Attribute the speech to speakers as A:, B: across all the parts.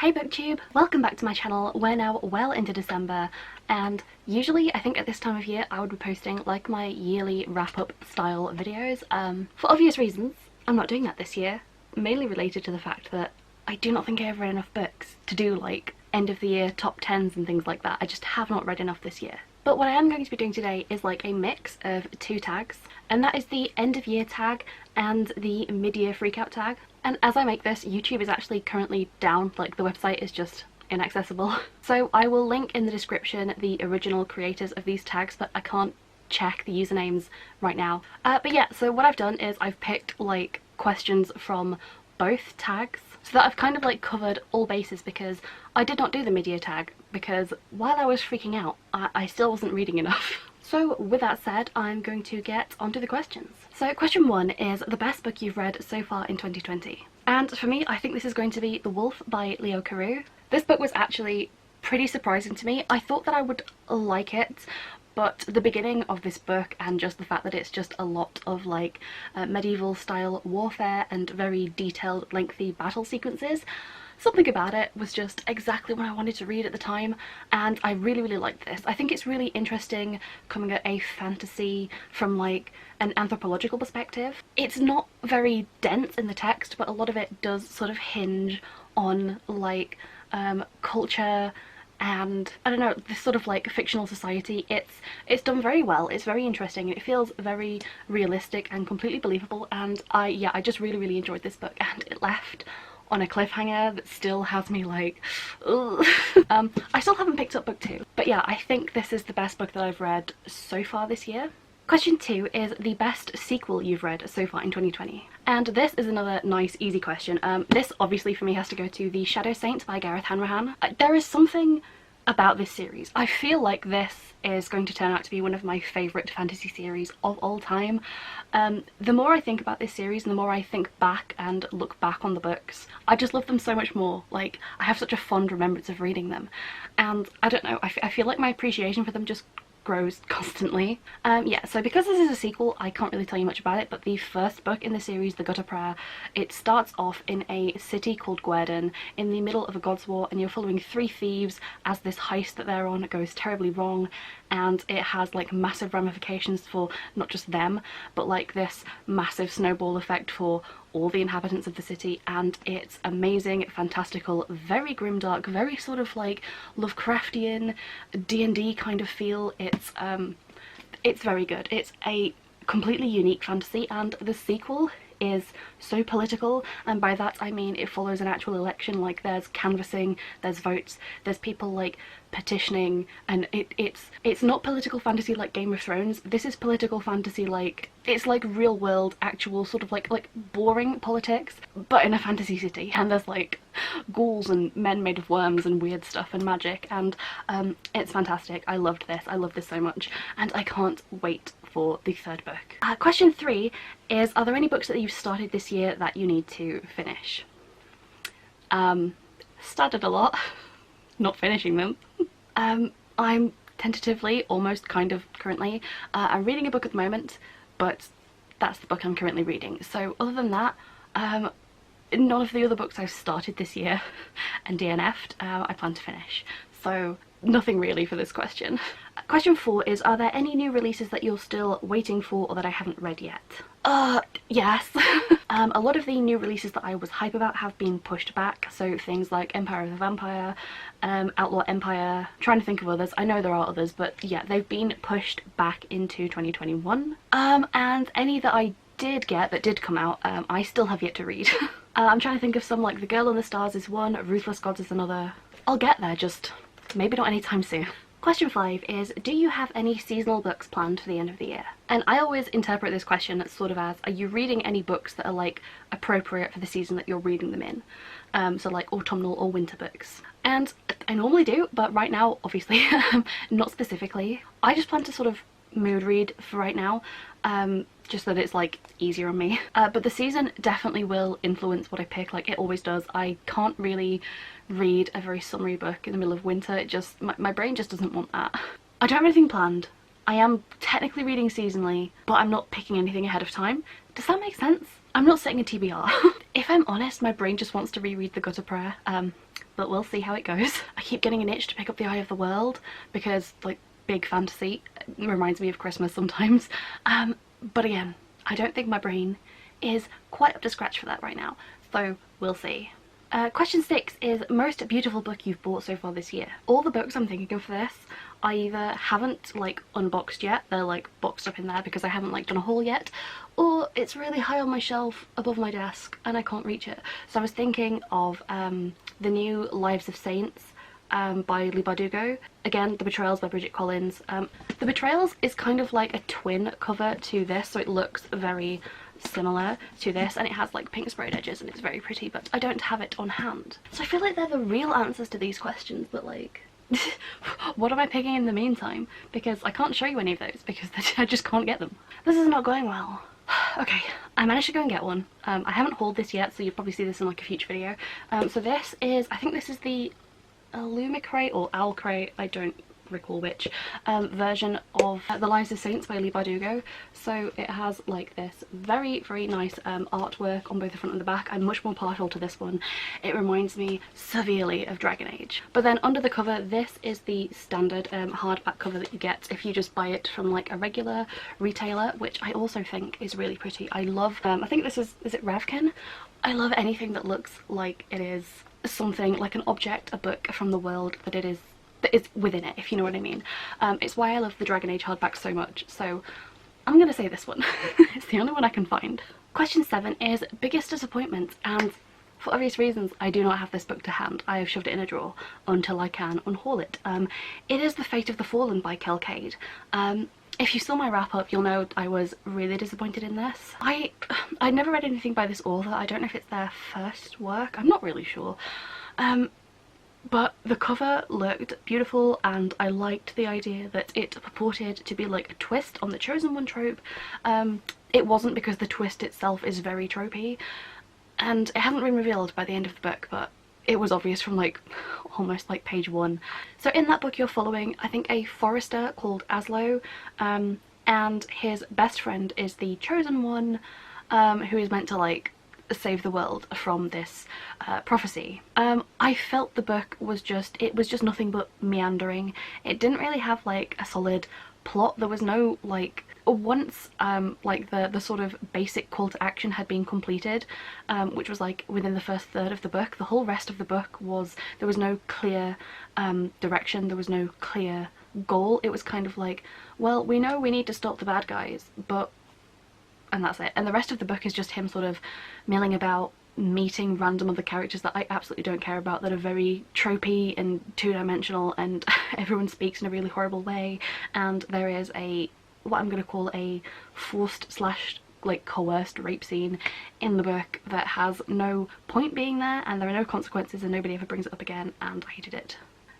A: Hey booktube! Welcome back to my channel. We're now well into December and usually I think at this time of year I would be posting like my yearly wrap-up style videos. For obvious reasons I'm not doing that this year, mainly related to the fact that I do not think I have read enough books to do like end of the year top 10s and things like that. I just have not read enough this year. But what I am going to be doing today is like a mix of two tags, and that is the end of year tag and the mid-year freakout tag. And as I make this, YouTube is actually currently down, like the website is just inaccessible. So I will link in the description the original creators of these tags, but I can't check the usernames right now. But yeah, so what I've done is I've picked like questions from both tags, so that I've kind of like covered all bases, because I did not do the mid-year tag because while I was freaking out, I still wasn't reading enough. So with that said, I'm going to get onto the questions. So question 1 is the best book you've read so far in 2020. And for me, I think this is going to be The Wolf by Leo Carew. This book was actually pretty surprising to me. I thought that I would like it, but the beginning of this book and just the fact that it's just a lot of like medieval style warfare and very detailed lengthy battle sequences, something about it was just exactly what I wanted to read at the time, and I really liked this. I think it's really interesting coming at a fantasy from like an anthropological perspective. It's not very dense in the text, but a lot of it does sort of hinge on like culture and I don't know, this sort of like fictional society. It's done very well, it's very interesting, it feels very realistic and completely believable, and I just really enjoyed this book, and it left on a cliffhanger that still has me like, ugh. I still haven't picked up book 2, but yeah, I think this is the best book that I've read so far this year. Question 2 is the best sequel you've read so far in 2020. And this is another nice easy question. This obviously for me has to go to The Shadow Saint by Gareth Hanrahan. There is something about this series. I feel like this is going to turn out to be one of my favourite fantasy series of all time. The more I think about this series and the more I think back and look back on the books, I just love them so much more. Like, I have such a fond remembrance of reading them, and I don't know, I feel like my appreciation for them just grows constantly. Yeah, so because this is a sequel, I can't really tell you much about it, but the first book in the series, The Gutter Prayer, it starts off in a city called Guerdon in the middle of a god's war, and you're following 3 thieves as this heist that they're on goes terribly wrong, and it has like massive ramifications for not just them, but like this massive snowball effect for all the inhabitants of the city, and it's amazing, fantastical, very grimdark, very sort of like Lovecraftian D&D kind of feel. It's very good. It's a completely unique fantasy, and the sequel is so political, and by that I mean it follows an actual election. Like, there's canvassing, there's votes, there's people like petitioning, and it's not political fantasy like Game of Thrones. This is political fantasy like, it's like real world actual sort of like boring politics, but in a fantasy city, and there's like ghouls and men made of worms and weird stuff and magic, and it's fantastic. I loved this. I love this so much, and I can't wait for the 3rd book. Question 3 is, are there any books that you've started this year that you need to finish? Started a lot, not finishing them. I'm tentatively, almost kind of currently, I'm reading a book at the moment, but that's the book I'm currently reading. So other than that, none of the other books I've started this year and DNF'd I plan to finish. So nothing really for this question. Question 4 is, are there any new releases that you're still waiting for or that I haven't read yet? Yes. A lot of the new releases that I was hype about have been pushed back, so things like Empire of the Vampire, Outlaw Empire, trying to think of others. I know there are others, but yeah, they've been pushed back into 2021. And any that I did get that did come out, I still have yet to read. I'm trying to think of some, like The Girl in the Stars is one, Ruthless Gods is another. I'll get there, just maybe not anytime soon. Question 5 is, do you have any seasonal books planned for the end of the year? And I always interpret this question sort of as, are you reading any books that are like appropriate for the season that you're reading them in? So like autumnal or winter books. And I normally do, but right now, obviously, not specifically. I just plan to sort of mood read for right now, just that it's like easier on me. But the season definitely will influence what I pick, like it always does. I can't really read a very summery book in the middle of winter. It just, my brain just doesn't want that. I don't have anything planned. I am technically reading seasonally, but I'm not picking anything ahead of time. Does that make sense? I'm not setting a TBR. If I'm honest, my brain just wants to reread the Gutter Prayer, but we'll see how it goes. I keep getting an itch to pick up The Eye of the World because, like, big fantasy reminds me of Christmas sometimes. But again, I don't think my brain is quite up to scratch for that right now, so we'll see. Question 6 is most beautiful book you've bought so far this year. All the books I'm thinking of for this, I either haven't like unboxed yet, they're like boxed up in there because I haven't like done a haul yet, or it's really high on my shelf above my desk and I can't reach it. So I was thinking of the new Lives of Saints by Leigh Bardugo. Again, The Betrayals by Bridget Collins. The Betrayals is kind of like a twin cover to this, so it looks very similar to this, and it has like pink sprayed edges and it's very pretty, but I don't have it on hand. So I feel like they're the real answers to these questions, but like what am I picking in the meantime? Because I can't show you any of those because I just can't get them. This is not going well. Okay, I managed to go and get one. I haven't hauled this yet, so you'll probably see this in like a future video. So this is, I think this is the Illumicrate or Owlcrate, I don't recall which, version of The Lives of Saints by Leigh Bardugo. So it has like this very nice artwork on both the front and the back. I'm much more partial to this one. It reminds me severely of Dragon Age. But then under the cover, this is the standard hardback cover that you get if you just buy it from like a regular retailer, which I also think is really pretty. I love, I think this is it Revkin? I love anything that looks like it is something like an object, a book from the world that it is, that is within it, if you know what I mean. It's why I love the Dragon Age hardback so much, so I'm gonna say this one. It's the only one I can find. Question 7 is biggest disappointment, and for obvious reasons I do not have this book to hand. I have shoved it in a drawer until I can unhaul it. It is The Fate of the Fallen by Kel Cade. If you saw my wrap up, you'll know I was really disappointed in this. I'd never read anything by this author. I don't know if it's their first work, I'm not really sure. But the cover looked beautiful and I liked the idea that it purported to be like a twist on the Chosen One trope. It wasn't, because the twist itself is very tropey and it hadn't been revealed by the end of the book, but it was obvious from like almost like page 1. So in that book you're following, I think, a forester called Aslo, and his best friend is the Chosen One, who is meant to like save the world from this prophecy. I felt the book was just, it was just nothing but meandering. It didn't really have like a solid plot. There was no like, once like the sort of basic call to action had been completed, which was like within the first third of the book, the whole rest of the book was, there was no clear direction, there was no clear goal. It was kind of like, well, we know we need to stop the bad guys, but, and that's it. And the rest of the book is just him sort of milling about, meeting random other characters that I absolutely don't care about, that are very tropey and two-dimensional, and everyone speaks in a really horrible way, and there is a, what I'm going to call a forced slash like coerced rape scene in the book that has no point being there, and there are no consequences and nobody ever brings it up again, and I hated it.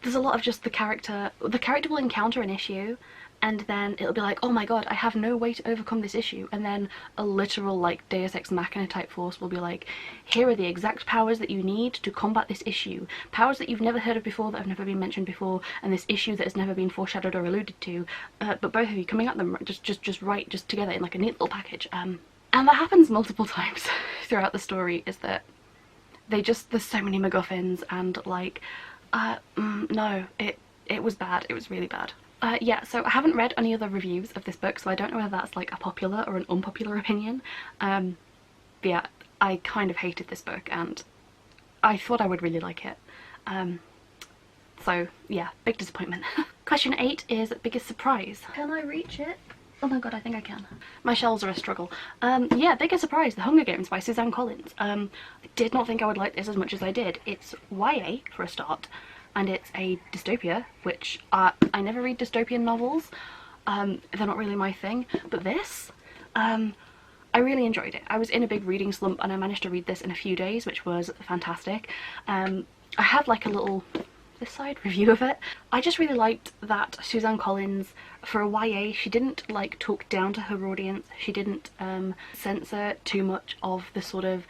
A: There's a lot of just the character will encounter an issue and then it'll be like, oh my god, I have no way to overcome this issue, and then a literal like Deus Ex Machina type force will be like, here are the exact powers that you need to combat this issue, powers that you've never heard of before, that have never been mentioned before, and this issue that has never been foreshadowed or alluded to, but both of you coming at them just together in like a neat little package. And that happens multiple times throughout the story, is that there's so many MacGuffins, and like no, it was bad, it was really bad. Yeah, so I haven't read any other reviews of this book, so I don't know whether that's like a popular or an unpopular opinion. But yeah, I kind of hated this book and I thought I would really like it. So yeah, big disappointment. Question 8 is biggest surprise. Can I reach it? Oh my god, I think I can. My shelves are a struggle. Yeah, biggest surprise, The Hunger Games by Suzanne Collins. I did not think I would like this as much as I did. It's YA for a start, and it's a dystopia, which I never read dystopian novels. They're not really my thing, but this, I really enjoyed it. I was in a big reading slump and I managed to read this in a few days, which was fantastic. I have like a little this side review of it. I just really liked that Suzanne Collins, for a YA, she didn't like talk down to her audience. She didn't censor too much of the sort of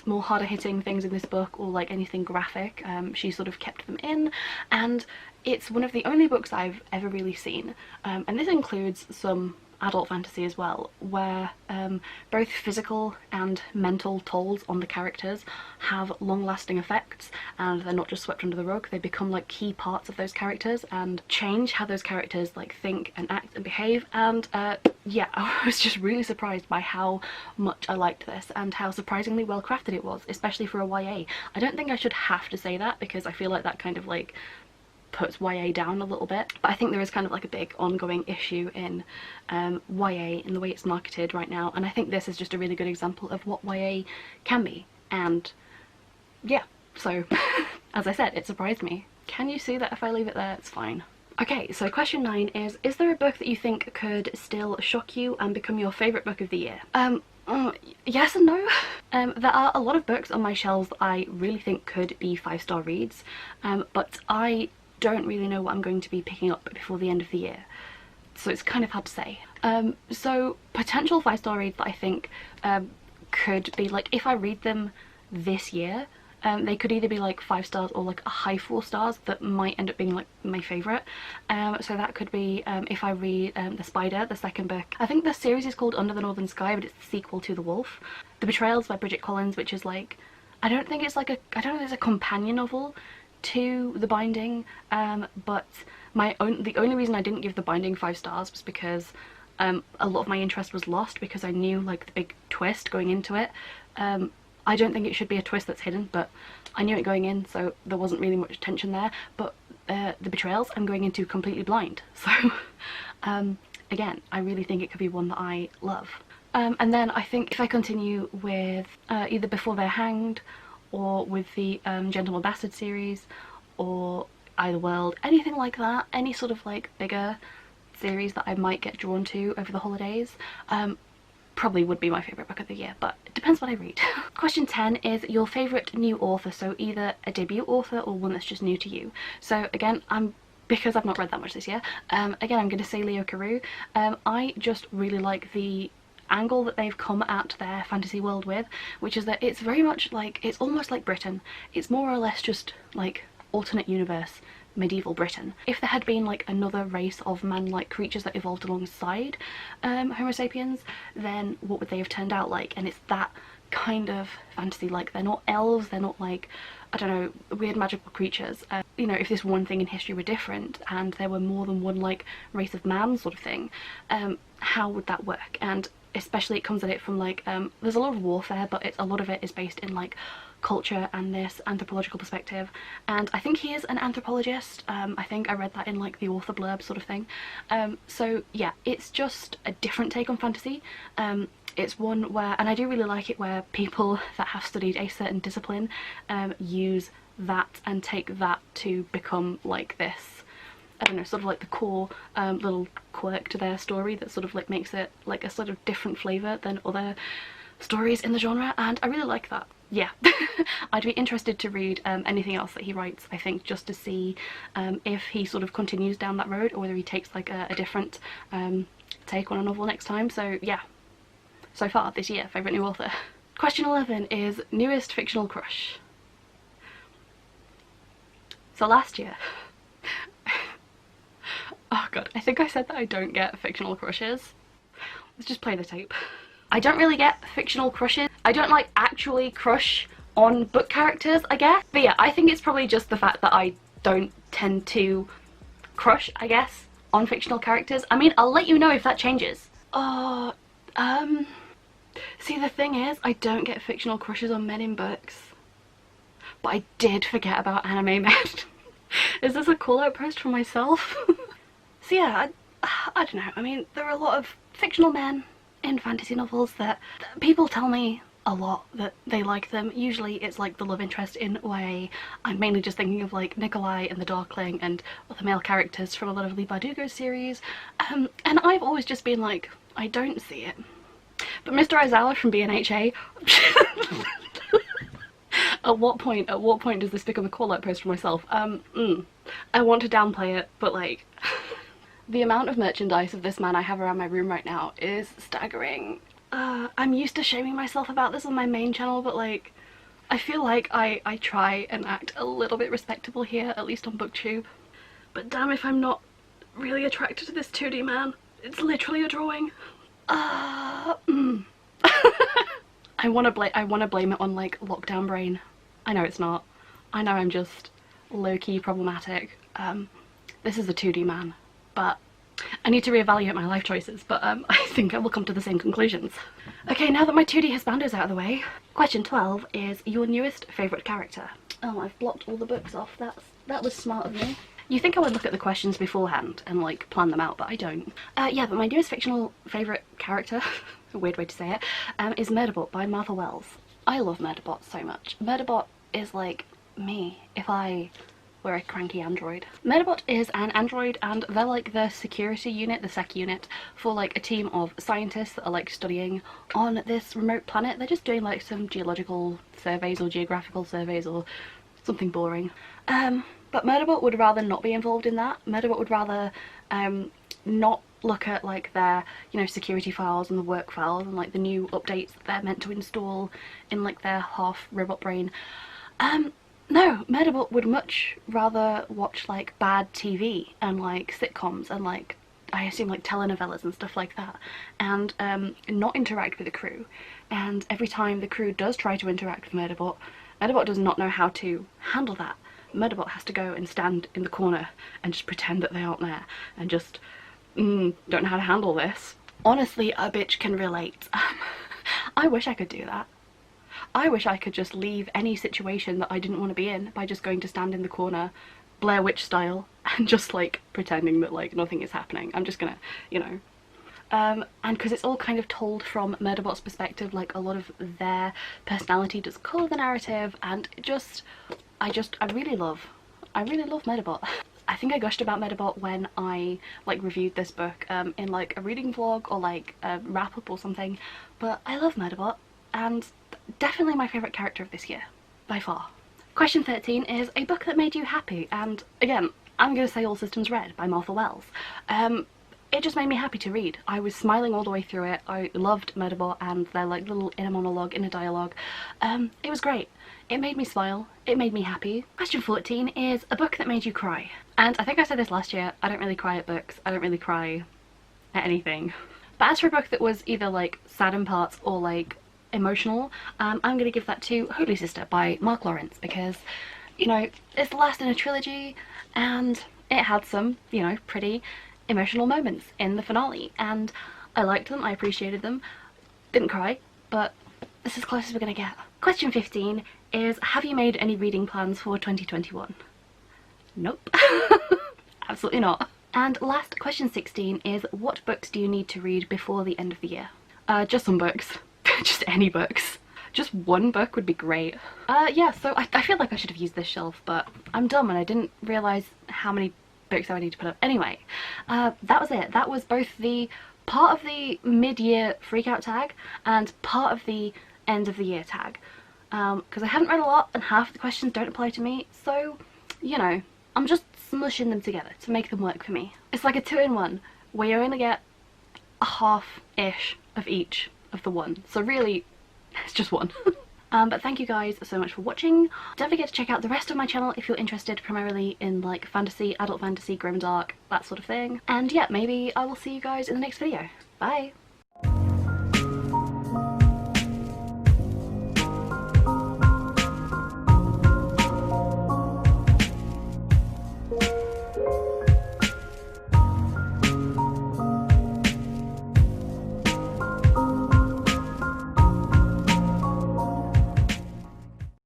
A: more harder hitting things in this book, or like anything graphic. She sort of kept them in, and it's one of the only books I've ever really seen, and this includes some adult fantasy as well, where both physical and mental tolls on the characters have long-lasting effects, and they're not just swept under the rug. They become like key parts of those characters and change how those characters like think and act and behave. And yeah, I was just really surprised by how much I liked this and how surprisingly well crafted it was, especially for a YA. I don't think I should have to say that, because I feel like that kind of like puts YA down a little bit, but I think there is kind of like a big ongoing issue in YA in the way it's marketed right now, and I think this is just a really good example of what YA can be. And yeah, so as I said, it surprised me. Can you see that if I leave it there, it's fine. Okay, so question 9 is there a book that you think could still shock you and become your favourite book of the year? Yes and no. There are a lot of books on my shelves that I really think could be 5-star reads, but I don't really know what I'm going to be picking up before the end of the year, so it's kind of hard to say. So potential 5-star reads that I think could be like, if I read them this year, they could either be like 5 stars or like a high 4 stars that might end up being like my favourite. So that could be if I read The Spider, the second book. I think the series is called Under the Northern Sky, but it's the sequel to The Wolf. The Betrayals by Bridget Collins, which is like, I don't think it's like I don't know if it's a companion novel to The Binding, but the only reason I didn't give The Binding 5 stars was because a lot of my interest was lost because I knew like the big twist going into it. I don't think it should be a twist that's hidden, but I knew it going in, so there wasn't really much tension there. But The Betrayals I'm going into completely blind, so again, I really think it could be one that I love. And then I think if I continue with either Before They're Hanged, or with the Gentleman Bastard series, or Either World, anything like that, any sort of like bigger series that I might get drawn to over the holidays, probably would be my favourite book of the year, but it depends what I read. Question 10 is your favourite new author, so either a debut author or one that's just new to you. So again, because I've not read that much this year, again I'm going to say Leo Carew. I just really like the angle that they've come at their fantasy world with, which is that it's very much like, it's almost like Britain. It's more or less just like alternate universe medieval Britain. If there had been like another race of man-like creatures that evolved alongside Homo sapiens, then what would they have turned out like? And it's that kind of fantasy. Like, they're not elves, they're not like, I don't know, weird magical creatures. You know, if this one thing in history were different and there were more than one like race of man sort of thing, how would that work? And especially it comes at it from like, there's a lot of warfare, but a lot of it is based in like culture and this anthropological perspective, and I think he is an anthropologist. I think I read that in like the author blurb sort of thing. So yeah, it's just a different take on fantasy. It's one where, and I do really like it, where people that have studied a certain discipline use that and take that to become like this, I don't know, sort of like the core little quirk to their story that sort of like makes it like a sort of different flavour than other stories in the genre, and I really like that. Yeah. I'd be interested to read anything else that he writes, I think, just to see if he sort of continues down that road or whether he takes like a different take on a novel next time. So yeah, so far this year, favourite new author. Question 11 is newest fictional crush. So last year, oh god, I think I said that I don't get fictional crushes. Let's just play the tape. I don't really get fictional crushes. I don't like actually crush on book characters, I guess. But yeah, I think it's probably just the fact that I don't tend to crush, I guess, on fictional characters. I mean, I'll let you know if that changes. See, the thing is, I don't get fictional crushes on men in books. But I did forget about anime men. Is this a call-out post for myself? So yeah, I don't know. I mean, there are a lot of fictional men in fantasy novels that people tell me a lot that they like them. Usually it's like the love interest in YA. I'm mainly just thinking of like Nikolai and the Darkling and other male characters from a lot of Leigh Bardugo's series. And I've always just been like, I don't see it. But Mr. Aizawa from BNHA, at what point does this become a call-out post for myself? I want to downplay it, but like the amount of merchandise of this man I have around my room right now is staggering. I'm used to shaming myself about this on my main channel, but like, I feel like I try and act a little bit respectable here, at least on BookTube. But damn if I'm not really attracted to this 2D man. It's literally a drawing. I wanna blame it on like lockdown brain. I know it's not. I know I'm just low-key problematic. This is a 2D man, but I need to reevaluate my life choices, but I think I will come to the same conclusions. Okay, now that my 2D husbando's out of the way, question 12 is your newest favourite character. Oh, I've blocked all the books off. That was smart of me. You think I would look at the questions beforehand and like plan them out, but I don't. Yeah, but my newest fictional favourite character, a weird way to say it, is Murderbot by Martha Wells. I love Murderbot so much. Murderbot is like me if I were a cranky android. Murderbot is an android and they're like the security unit, the sec unit, for like a team of scientists that are like studying on this remote planet. They're just doing like some geological surveys or geographical surveys or something boring. But Murderbot would rather not be involved in that. Murderbot would rather not look at like their, you know, security files and the work files and like the new updates that they're meant to install in like their half robot brain. No, Murderbot would much rather watch like bad TV and like sitcoms and like, I assume like telenovelas and stuff like that, and not interact with the crew. And every time the crew does try to interact with Murderbot, Murderbot does not know how to handle that. Murderbot has to go and stand in the corner and just pretend that they aren't there and just don't know how to handle this. Honestly, a bitch can relate. I wish I could do that. I wish I could just leave any situation that I didn't want to be in by just going to stand in the corner, Blair Witch style, and just like pretending that like nothing is happening. I'm just gonna, you know. And because it's all kind of told from Murderbot's perspective, like a lot of their personality does colour the narrative, and I really love Murderbot. I think I gushed about Murderbot when I like reviewed this book in like a reading vlog or like a wrap up or something, but I love Murderbot and definitely my favourite character of this year, by far. Question 13 is a book that made you happy, and again, I'm going to say All Systems Red by Martha Wells. It just made me happy to read. I was smiling all the way through it. I loved Murderbot and their like little inner monologue, inner dialogue. It was great. It made me smile. It made me happy. Question 14 is a book that made you cry. And I think I said this last year, I don't really cry at books. I don't really cry at anything. But as for a book that was either like sad in parts or like emotional, I'm going to give that to Holy Sister by Mark Lawrence, because, you know, it's the last in a trilogy and it had some, you know, pretty emotional moments in the finale, and I liked them, I appreciated them. Didn't cry, but this is as close as we're gonna get. Question 15 is, have you made any reading plans for 2021? Nope. Absolutely not. And last, question 16 is, what books do you need to read before the end of the year? Just some books. Just any books. Just one book would be great. Yeah, so I feel like I should have used this shelf, but I'm dumb and I didn't realise how many books I need to put up. Anyway, that was it. That was both the part of the mid-year freakout tag and part of the end of the year tag. Because I haven't read a lot and half of the questions don't apply to me, so, you know, I'm just smushing them together to make them work for me. It's like a 2-in-1, where you only get a half-ish of each of the one. So really, it's just one. But thank you guys so much for watching. Don't forget to check out the rest of my channel if you're interested primarily in like fantasy, adult fantasy, grimdark, that sort of thing. And yeah, maybe I will see you guys in the next video. Bye!